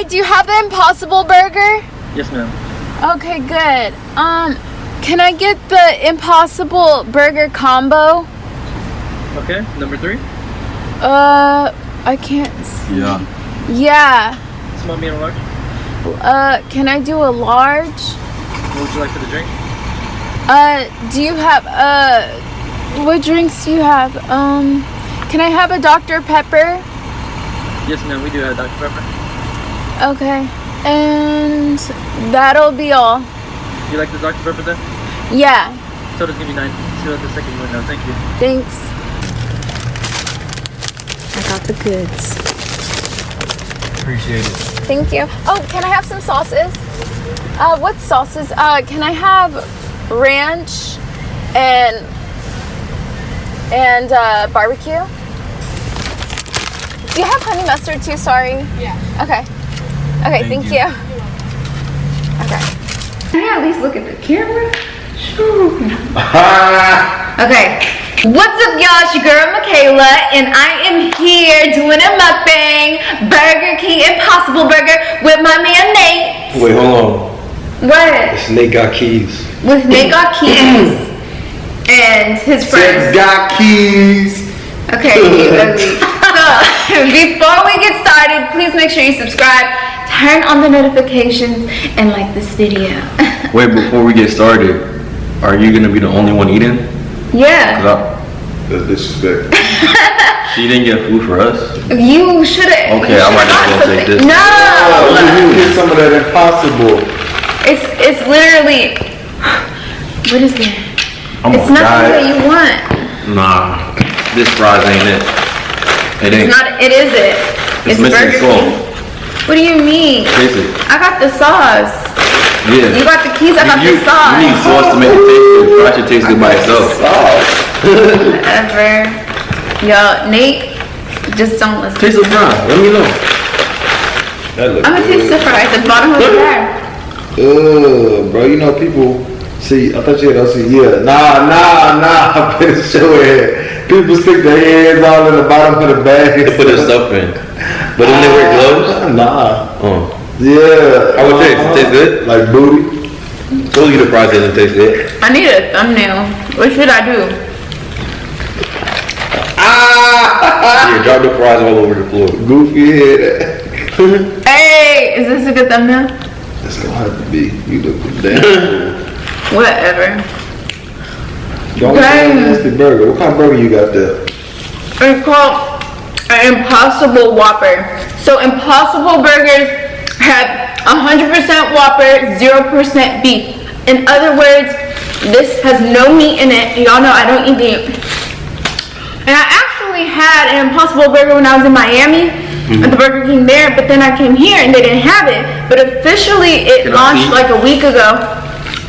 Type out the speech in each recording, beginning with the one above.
do you have the Impossible Burger? Yes, ma'am. Okay, good. Can I get the Impossible Burger combo? Okay, number 3. I can't see. Yeah. Yeah. Small, medium, large. Can I do a large? What would you like for the drink? Do you have, what drinks do you have? Can I have a Dr. Pepper? Yes, ma'am, we do have Dr. Pepper. Okay. And that'll be all. You like the Dr. Pepper then? Yeah. Soda's gonna be 9. See what the second one now. Thank you. Thanks. I got the goods. Appreciate it. Thank you. Oh, can I have some sauces? What sauces? Can I have ranch and barbecue? Do you have honey mustard too? Sorry. Yeah. Okay. Okay, thank you. Okay. Can you at least look at the camera? Sure. Okay. What's up, y'all? It's your girl Michaela, and I am here doing a mukbang Burger King Impossible Burger with my man Nate. Wait, hold on. What? This Nate got keys. With Nate got keys and his friends. Sex got keys. Okay. So before we get started, please make sure you subscribe, turn on the notifications, and like this video. Wait, before we get started, are you gonna be the only one eating? Yeah. That's disrespect. She didn't get food for us? You should've. Okay, I might just go take this. No. You get some of that Impossible. It's literally. What is it? It's nothing that you want. Nah, this fries ain't it. It ain't. It's not. It is it. It's missing Burger salt. King. What do you mean? Taste it. I got the sauce. Yeah. You got the keys. I got the sauce. You need sauce to make it taste good. Fries should taste good by itself. Whatever. Yo, Nate, just don't listen. Taste the fries. Let me know. That looks I'm gonna taste the fries. The bottom of the bag. Bro, you know people see. I thought you had see. Yeah, nah. I'm gonna show it. People stick their hands all in the bottom of the bag. They put their stuff in. But then they wear gloves? Nah. Oh. Yeah. How it taste? It taste good? Like booty. Told you the fries doesn't taste good. I need a thumbnail. What should I do? Yeah, drop the fries all over the floor. Goofy head. Hey, is this a good thumbnail? That's gonna have to be. You look damn cool. Whatever. Don't say nasty burger. What kind of burger you got there? It's called an Impossible Whopper. So Impossible Burgers have 100% Whopper, 0% beef. In other words, this has no meat in it. Y'all know I don't eat meat. And I actually had an Impossible Burger when I was in Miami at the Burger King there, but then I came here and they didn't have it. But officially it launched like a week ago.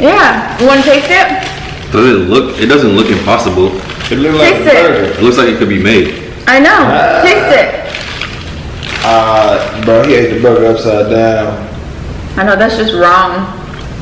Yeah. You want to taste it? It doesn't look impossible. It looks like a burger. It looks like it could be made. I know. Taste it. Bro, he ate the burger upside down. I know, that's just wrong.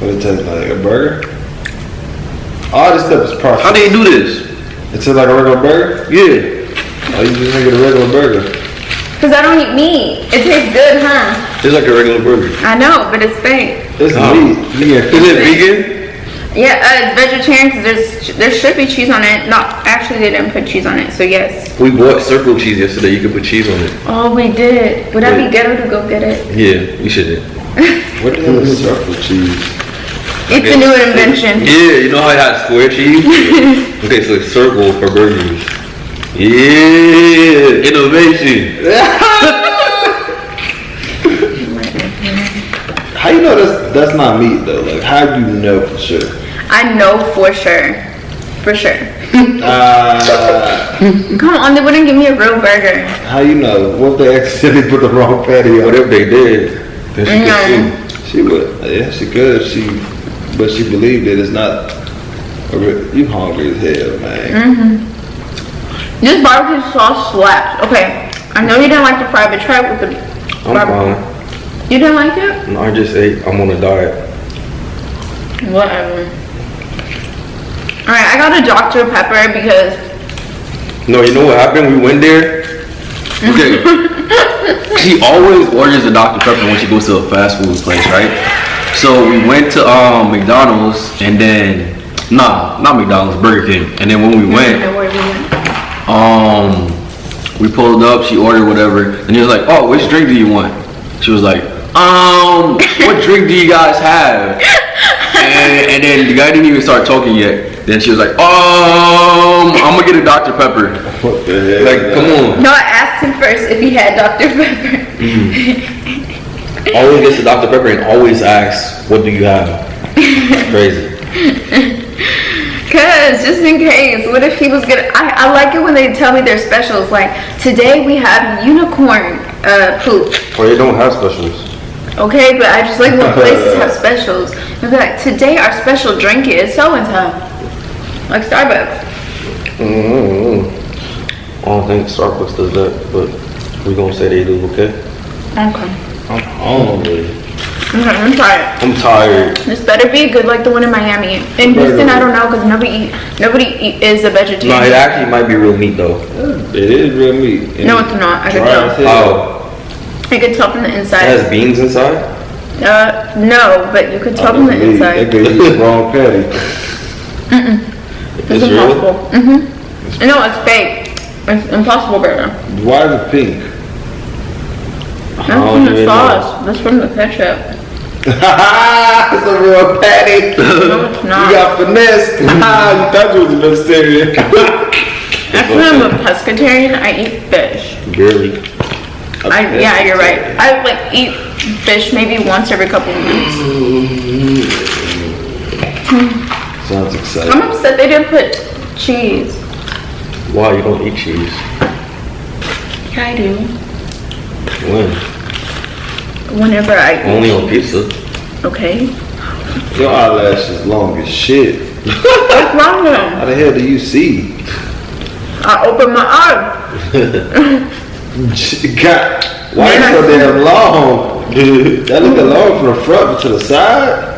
What it tastes like? A burger? All this stuff is processed. How do you do this? It tastes like a regular burger? Yeah. Oh, you just make it a regular burger? Because I don't eat meat. It tastes good, huh? It's like a regular burger. I know, but it's fake. It's meat. Is it vegan? Yeah, it's vegetarian because there should be cheese on it. No, actually they didn't put cheese on it, so yes. We bought circle cheese yesterday. You could put cheese on it. Oh, we did. Would I be ghetto to go get it? Yeah, you should. What the hell is circle cheese? It's a new invention. Yeah, you know how I had square cheese? Okay, so it's circle for burgers. Yeah, innovation. How you know that's not meat though? Like, how do you know for sure? I know for sure. For sure. Come on, they wouldn't give me a real burger. How you know? What if they accidentally put the wrong patty on? Whatever they did, then she could see. She would. Yeah, she could. But she believed it. It's not. You hungry as hell, man. This barbecue sauce slaps. Okay, I know you didn't like the fry, but try it with the barbecue. Fine. You didn't like it? No, I just ate. I'm on a diet. Whatever. Alright, I got a Dr. Pepper because... No, you know what happened? We went there, Okay. She always orders a Dr. Pepper when she goes to a fast food place, right? So we went to McDonald's and then not McDonald's, Burger King. And then when we went, we pulled up, she ordered whatever, and he was like, "Oh, which drink do you want?" She was like, "What drink do you guys have?" And then the guy didn't even start talking yet. Then she was like, I'm gonna get a Dr. Pepper. What the hell? Like, come on. No, I asked him first if he had Dr. Pepper. Always gets a Dr. Pepper and always asks, "What do you have?" Crazy. Cause just in case, what if he was gonna? I like it when they tell me their specials. Like today we have unicorn poop. Or they don't have specials. Okay, but I just like when places have specials. They'll be like, today our special drink is so and so, like Starbucks. I don't think Starbucks does that, but we gonna say they do, okay? Okay. I'm hungry. Okay, I'm tired. I'm tired. This better be good like the one in Miami. In Houston, I don't know because nobody is a vegetarian. No, it actually might be real meat though. It is real meat. No, it's not. I can Dry tell. as hell. I can tell from the It inside. has beans inside? No, but you could tell from the That inside. could eat the wrong patty. It's Is it real? impossible. No, it's fake. It's Impossible Burger. Why is it pink? That's from the even sauce. That's from the ketchup. It's a real patty. No, it's You not. got finessed. You thought you was a vegetarian. Actually, I'm a pescatarian. I eat fish. Barely. Yeah, you're right. I like eat fish maybe once every couple of weeks. Sounds exciting. I'm upset they didn't put cheese. Why you don't eat cheese? Yeah, I do. When? Whenever I eat. Only on pizza. Okay. Your eyelashes long as shit. What's wrong with them? How the hell do you see? I open my eyes. God, why is it so damn long? That look long from the front to the side.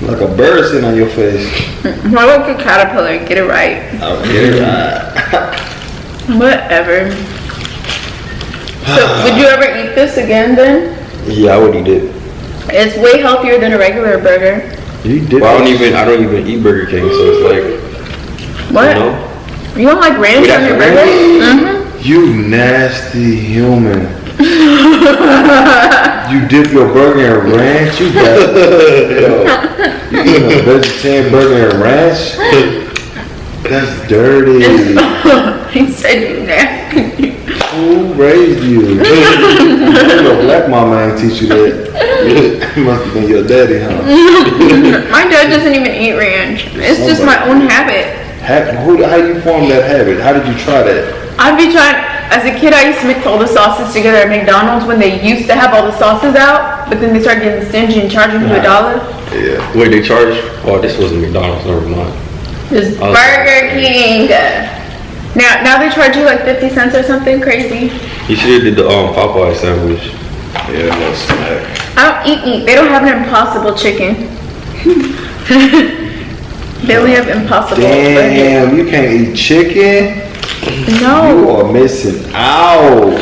Like a bird sitting on your face. Why look a caterpillar? Get it right. I'll get it right. Whatever. So, would you ever eat this again then? Yeah, I would eat it. It's way healthier than a regular burger. You did But I don't even eat Burger King, so it's like, What? you know. You don't like ranch Wait, on your that's burger? ranch? You nasty human. You dip your burger in ranch? You got you eat a vegetarian burger in ranch? That's dirty. He said you nasty. Who raised you? Your black mama ain't teach you that. It must have been your daddy, huh? My dad doesn't even eat ranch. It's just my own habit. How you formed that habit? How did you try that? I'd be trying, as a kid, I used to mix all the sauces together at McDonald's when they used to have all the sauces out, but then they started getting stingy and charging you $1. Yeah. Wait, they charge? Oh, this wasn't McDonald's, never mind. It's Oh. Burger King. Now they charge you like 50 cents or something crazy. You should have did the Popeye sandwich. Yeah, no snack. I don't eat meat. They don't have an Impossible chicken. They only have Impossible. Damn, you can't eat chicken? No. You are missing out.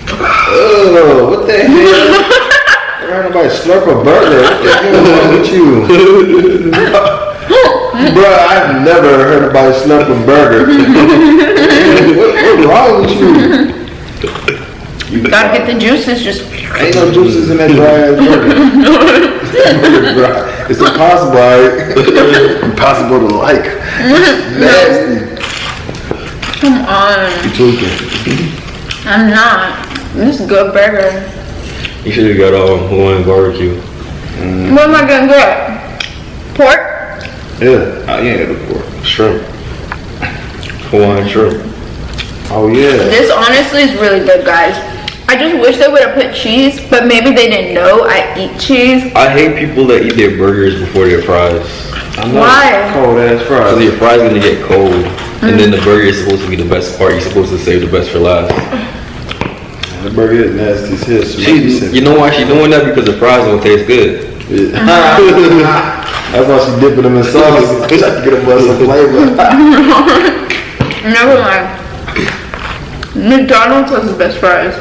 Ugh, what the hell? Ain't nobody slurp a burger. What the hell is wrong with you? Bruh, I've never heard nobody slurp a burger. What's wrong with you? You gotta get the juices. Just Ain't no juices in that dry ass burger. It's impossible, right? Impossible to like. Nasty. come on. You tweaking. I'm not. This is a good burger. You should have got Hawaiian barbecue. What am I gonna get? Pork? Yeah, I ain't had it before. Shrimp. Hawaiian shrimp. Oh yeah. This honestly is really good, guys. I just wish they would have put cheese, but maybe they didn't know I eat cheese. I hate people that eat their burgers before their fries. I know. Why? Cold ass Because fries. your fries gonna get cold, and then the burger is supposed to be the best part. You're supposed to save the best for last. The burger is nasty as hell. So You know why she's doing that? Because the fries don't taste good. That's why she dipping them in sauce. Trying to get them some flavor. Never mind. McDonald's has the best fries.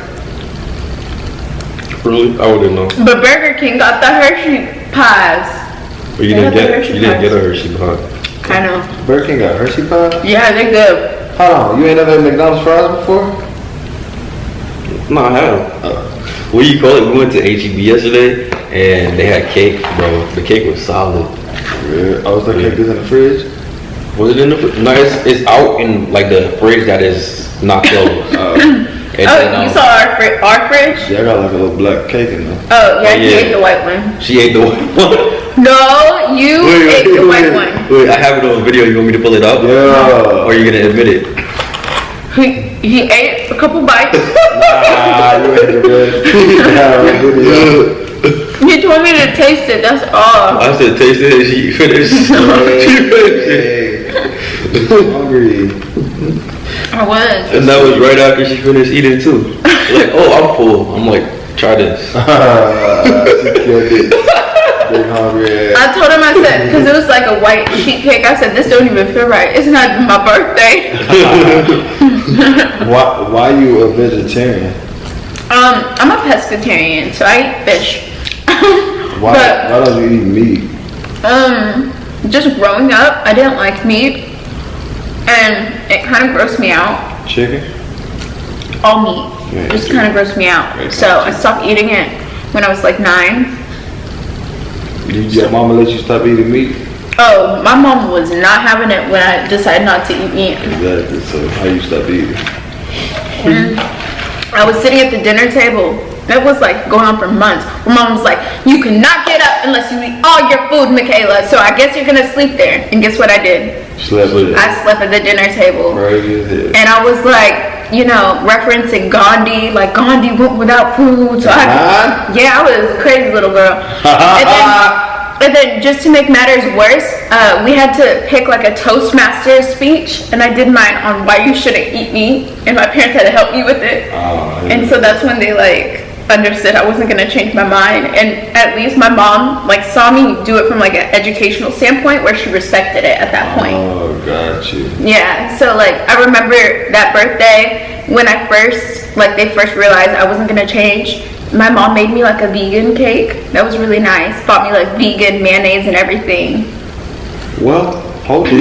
Really? I wouldn't know. But Burger King got the Hershey pies. But you They didn't got the get Hershey you didn't pies. get a Hershey pie. I know. Burger King got Hershey pie? Yeah, they're good. Hold on, you ain't never had McDonald's fries before? No, I haven't. What do you call it? We went to HEB yesterday and they had cake, bro. The cake was solid. Yeah. I was like, cake is in the fridge. Was it in the fridge? No, it's out in like the fridge that is not closed. And Oh, then, you saw our fridge? Yeah, I got like a little black cake in there. Oh, yeah, Oh, he yeah. ate the white one. She ate the white one. No, you ate the white one. Wait, I have it on video. You want me to pull it up? Yeah. Or are you gonna admit it? He ate a couple bites. Ah, you ain't the best. He told me to taste it, that's all. I said taste it and she finished. She finished it. I'm hungry. I was. And that was right after she finished eating too. Like, oh, I'm full. I'm like, try this. She killed it. Big hungry ass. I told him, I said, because it was like a white sheet cake, I said, this don't even feel right. It's not my birthday. Why you a vegetarian? I'm a pescatarian, so I eat fish. Why don't you eat meat? Just growing up, I didn't like meat, and it kind of grossed me out. Chicken? All meat, Yeah, just chicken. kind of grossed me out. Yeah, So I stopped eating it when I was like 9. Did your mama let you stop eating meat? Oh, my mom was not having it when I decided not to eat meat. Exactly. So how you stop eating? I was sitting at the dinner table. It was like going on for months. My mom was like, you cannot get up unless you eat all your food, Michaela. So I guess you're gonna sleep there. And guess what I did? Slept with it. I slept at the dinner table. Crazy as hell. And I was like, you know, referencing Gandhi, like Gandhi went without food. So yeah, I was a crazy little girl. And then just to make matters worse, we had to pick like a Toastmasters speech, and I did mine on why you shouldn't eat meat, and my parents had to help me with it. And so that's when they like understood I wasn't gonna change my mind, and at least my mom like saw me do it from like an educational standpoint where she respected it at that point. Oh, got you. Yeah, so like I remember that birthday when I they first realized I wasn't gonna change. My mom made me like a vegan cake. That was really nice. Bought me like vegan mayonnaise and everything. Well, hold on.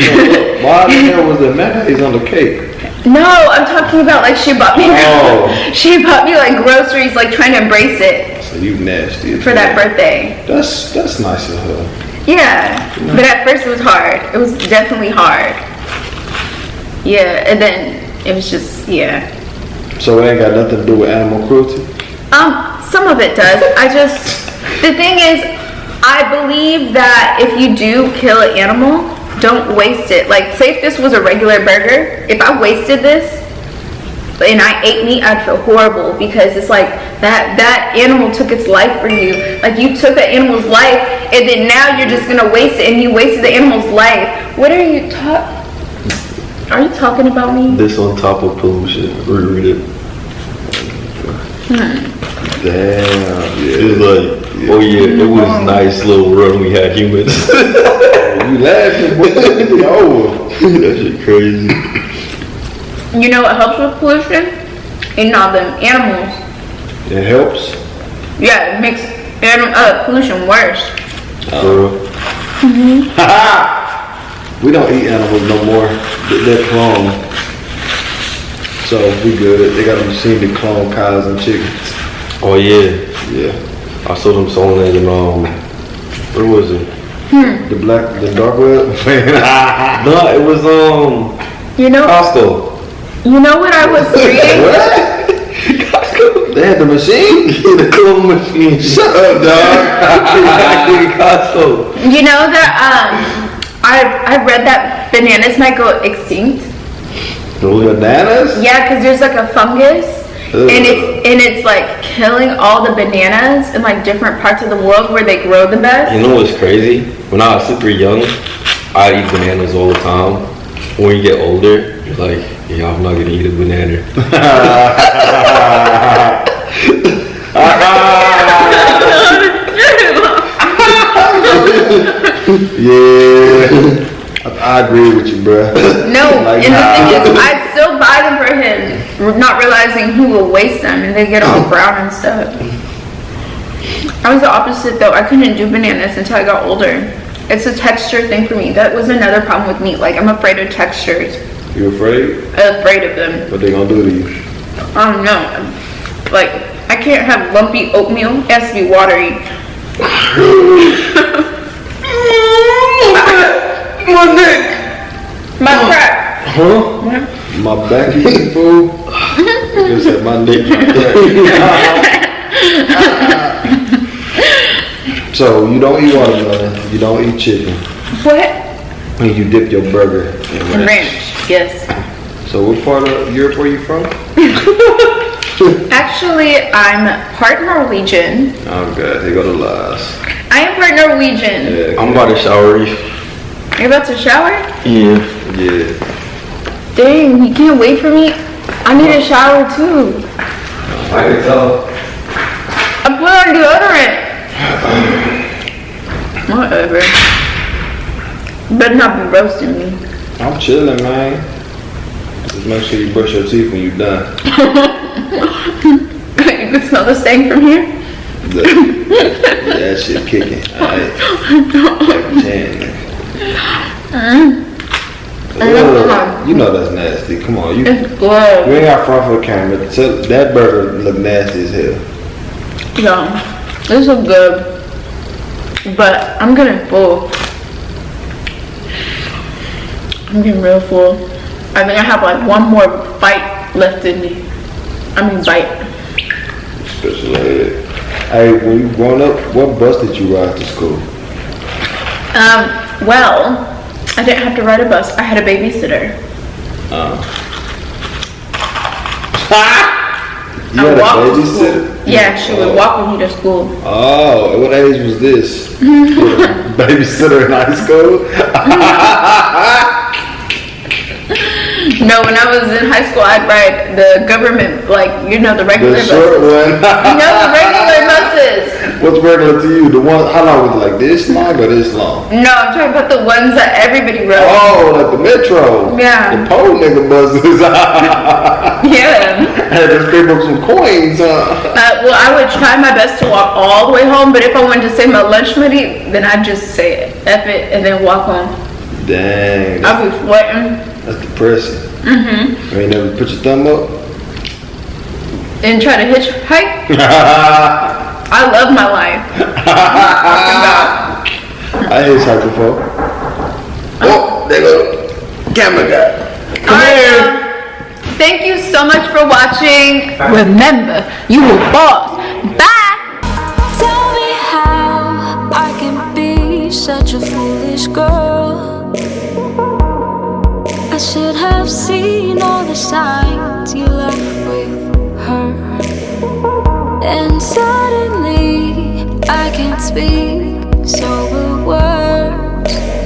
Why the hell was there mayonnaise on the cake? No, I'm talking about like she bought me Oh. she bought me like groceries, like trying to embrace it So you nasty. for that birthday. That's nice of her. Yeah, but at first it was hard. It was definitely hard. Yeah, and then it was just, yeah. So it ain't got nothing to do with animal cruelty? Some of it does. The thing is, I believe that if you do kill an animal, don't waste it. Like, say if this was a regular burger, if I wasted this and I ate meat, I'd feel horrible because it's like that animal took its life for you. Like, you took the animal's life and then now you're just gonna waste it, and you wasted the animal's life. What are you talking about me? This on top of pollution. Read it. Damn. It was like, oh yeah, it was nice little run we had humans. You laughing, boy. Oh. That shit crazy. You know what helps with pollution? Eating all them animals. It helps. Yeah, it makes pollution worse. For real. We don't eat animals no more. They're cloned. So we good. They got a machine to clone cows and chickens. Oh yeah. Yeah. I saw them selling it in where was it? The dark web? No, it was You know, Costco. you know what I was reading? What? Costco. They had the machine? The clone machine. Shut up, dog. Costco. You know that I read that bananas might go extinct. Bananas? Yeah, because there's like a fungus, Ugh. and it's like killing all the bananas in like different parts of the world where they grow the best. You know what's crazy? When I was super young, I eat bananas all the time. When you get older, you're like, yeah, I'm not gonna eat a banana. Yeah. I agree with you, bruh. No, Like, and the thing is, I'd still buy them for him not realizing he will waste them and they get all brown and stuff. I was the opposite though. I couldn't do bananas until I got older. It's a texture thing for me. That was another problem with meat. Like, I'm afraid of textures. You afraid? I'm afraid of them. What they gonna do to you? I don't know. Like, I can't have lumpy oatmeal. It has to be watery. My neck! My crack. Huh? My back eating food? You said my neck, my crack. So, you don't eat watermelon, you don't eat chicken. What? And you dip your burger in Ranch, yes. So what part of Europe are you from? Actually, I'm part Norwegian. Oh god, they go to last. I am part Norwegian. Yeah, I'm about to shower you. You're about to shower? Yeah. yeah. Dang, you can't wait for me? I need a shower too. I can tell. I put on deodorant. Whatever. Better not be roasting me. I'm chilling, man. Just make sure you brush your teeth when you're done. You can smell the stank from here? That shit kicking. Alright. You know that's nasty. Come on, you It's good. ain't got front for the camera. That burger look nasty as hell. Yeah, this is good. But I'm getting full. I'm getting real full. I think I have like one more bite left in me. Bite. Special ed. Hey, when you growing up, what bus did you ride to school? Well, I didn't have to ride a bus. I had a babysitter. You had a walked to babysitter? Yeah, she would walk with me to school. Oh, what age was this? Babysitter in high school? No, when I was in high school, I'd ride the government, like, the regular The short buses. one. The regular buses. What's regular to you? The one, how long was it? Like this long or this long? No, I'm talking about the ones that everybody rode. Oh, like the metro. Yeah. The pole nigga buses. Yeah. Had to scrape up some coins, Well, I would try my best to walk all the way home, but if I wanted to save my lunch money, then I'd just say it, F it, and then walk home. Dang. I'd be sweating. That's depressing. You ain't never put your thumb up? And try to hitchhike. I love my life. I hitchhiked before. Oh, there go the camera guy. Come here. Thank you so much for watching. Remember, you were boss. Bye. Tell me how I can be such a foolish girl. I should have seen all the signs you left with her. And suddenly I can't speak, so